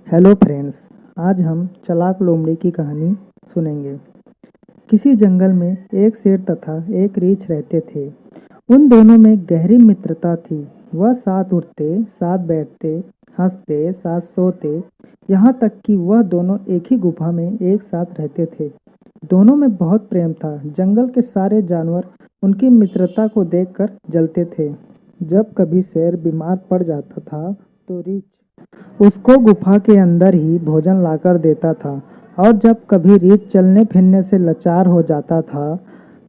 Hello friends, आज हम चालाक लोमड़ी की कहानी सुनेंगे। किसी जंगल में एक शेर तथा एक रीछ रहते थे। उन दोनों में गहरी मित्रता थी। वह साथ उठते, साथ बैठते, हंसते, साथ सोते, यहाँ तक कि वह दोनों एक ही गुफा में एक साथ रहते थे। दोनों में बहुत प्रेम था। जंगल के सारे जानवर उनकी मित्रता को देखकर जलते थे। जब कभी शेर बीमार पड़ जाता था तो रीछ उसको गुफा के अंदर ही भोजन लाकर देता था, और जब कभी रीछ चलने फिरने से लाचार हो जाता था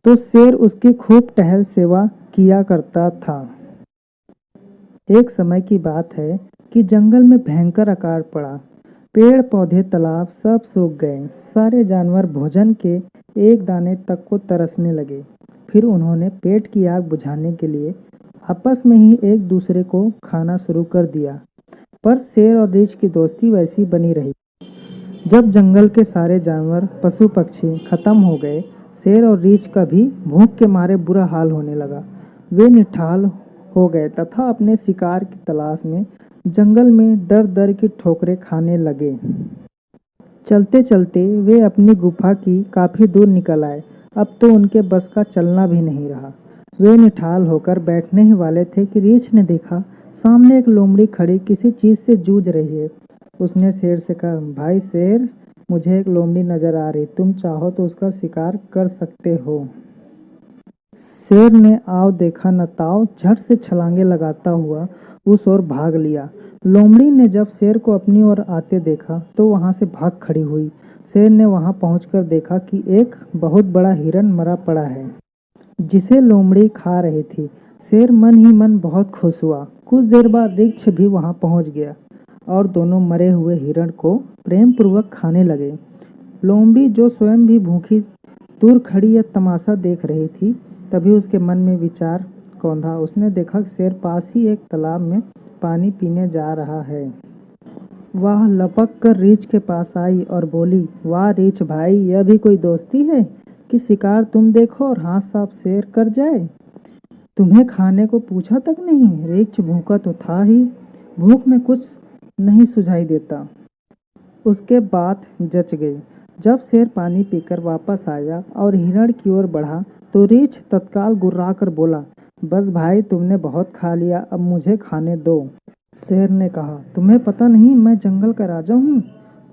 तो शेर उसकी खूब टहल सेवा किया करता था। एक समय की बात है कि जंगल में भयंकर अकाल पड़ा। पेड़ पौधे तालाब सब सूख गए। सारे जानवर भोजन के एक दाने तक को तरसने लगे। फिर उन्होंने पेट की आग बुझाने के लिए आपस में ही एक दूसरे को खाना शुरू कर दिया। पर शेर और रीछ की दोस्ती वैसी बनी रही। जब जंगल के सारे जानवर पशु पक्षी खत्म हो गए, शेर और रीछ का भी भूख के मारे बुरा हाल होने लगा। वे निठाल हो गए तथा अपने शिकार की तलाश में जंगल में दर दर की ठोकरें खाने लगे। चलते चलते वे अपनी गुफा की काफी दूर निकल आए। अब तो उनके बस का चलना भी नहीं रहा। वे निठाल होकर बैठने ही वाले थे कि रीछ ने देखा सामने एक लोमड़ी खड़ी किसी चीज से जूझ रही है। उसने शेर से कहा, भाई शेर, मुझे एक लोमड़ी नजर आ रही, तुम चाहो तो उसका शिकार कर सकते हो। शेर ने आओ देखा न ताओ झट से छलांगे लगाता हुआ उस ओर भाग लिया। लोमड़ी ने जब शेर को अपनी ओर आते देखा तो वहां से भाग खड़ी हुई। शेर ने वहां पहुंचकर देखा कि एक बहुत बड़ा हिरन मरा पड़ा है जिसे लोमड़ी खा रही थी। शेर मन ही मन बहुत खुश हुआ। कुछ देर बाद रीछ भी वहां पहुंच गया और दोनों मरे हुए हिरण को प्रेम पूर्वक खाने लगे। लोमड़ी जो स्वयं भी भूखी दूर खड़ी यह तमाशा देख रही थी, तभी उसके मन में विचार कौंधा। उसने देखा शेर पास ही एक तालाब में पानी पीने जा रहा है। वह लपक कर रीछ के पास आई और बोली, वाह रीछ भाई, यह भी कोई दोस्ती है कि शिकार तुम देखो और हाथ साफ शेर कर जाए। तुम्हें खाने को पूछा तक नहीं। रीछ भूखा तो था ही, भूख में कुछ नहीं सुझाई देता। उसके बात जच गई। जब शेर पानी पीकर वापस आया और हिरण की ओर बढ़ा तो रीछ तत्काल गुर्रा कर बोला, बस भाई तुमने बहुत खा लिया, अब मुझे खाने दो। शेर ने कहा, तुम्हें पता नहीं मैं जंगल का राजा हूँ।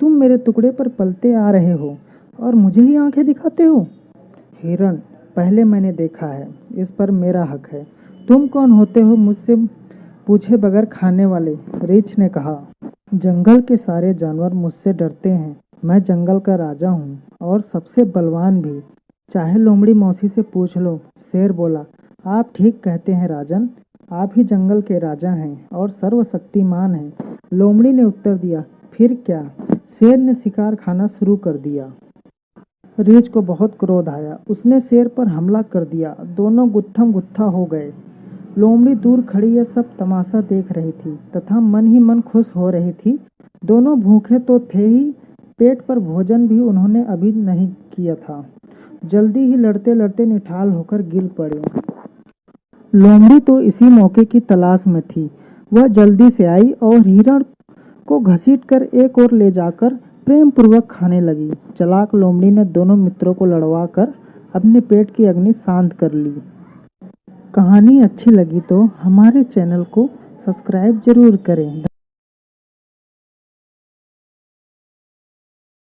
तुम मेरे टुकड़े पर पलते आ रहे हो और मुझे ही आंखें दिखाते हो। हिरण, पहले मैंने देखा है, इस पर मेरा हक है। तुम कौन होते हो मुझसे पूछे बगैर खाने वाले? रीछ ने कहा, जंगल के सारे जानवर मुझसे डरते हैं। मैं जंगल का राजा हूँ और सबसे बलवान भी, चाहे लोमड़ी मौसी से पूछ लो। शेर बोला, आप ठीक कहते हैं राजन, आप ही जंगल के राजा हैं और सर्वशक्तिमान हैं। लोमड़ी ने उत्तर दिया, फिर क्या? शेर ने शिकार खाना शुरू कर दिया। रीछ को बहुत क्रोध आया। उसने शेर पर हमला कर दिया। दोनों गुत्थम गुत्था हो गए। लोमड़ी दूर खड़ी यह सब तमाशा देख रही थी तथा मन ही मन खुश हो रही थी। दोनों भूखे तो थे ही, पेट पर भोजन भी उन्होंने अभी नहीं किया था। जल्दी ही लड़ते लड़ते निठाल होकर गिर पड़े। लोमड़ी तो इसी मौके की तलाश में थी। वह जल्दी से आई और हिरण को घसीटकर एक ओर ले जाकर प्रेम पूर्वक खाने लगी। चालाक लोमड़ी ने दोनों मित्रों को लड़वाकर अपने पेट की अग्नि शांत कर ली। कहानी अच्छी लगी तो हमारे चैनल को सब्सक्राइब जरूर करें।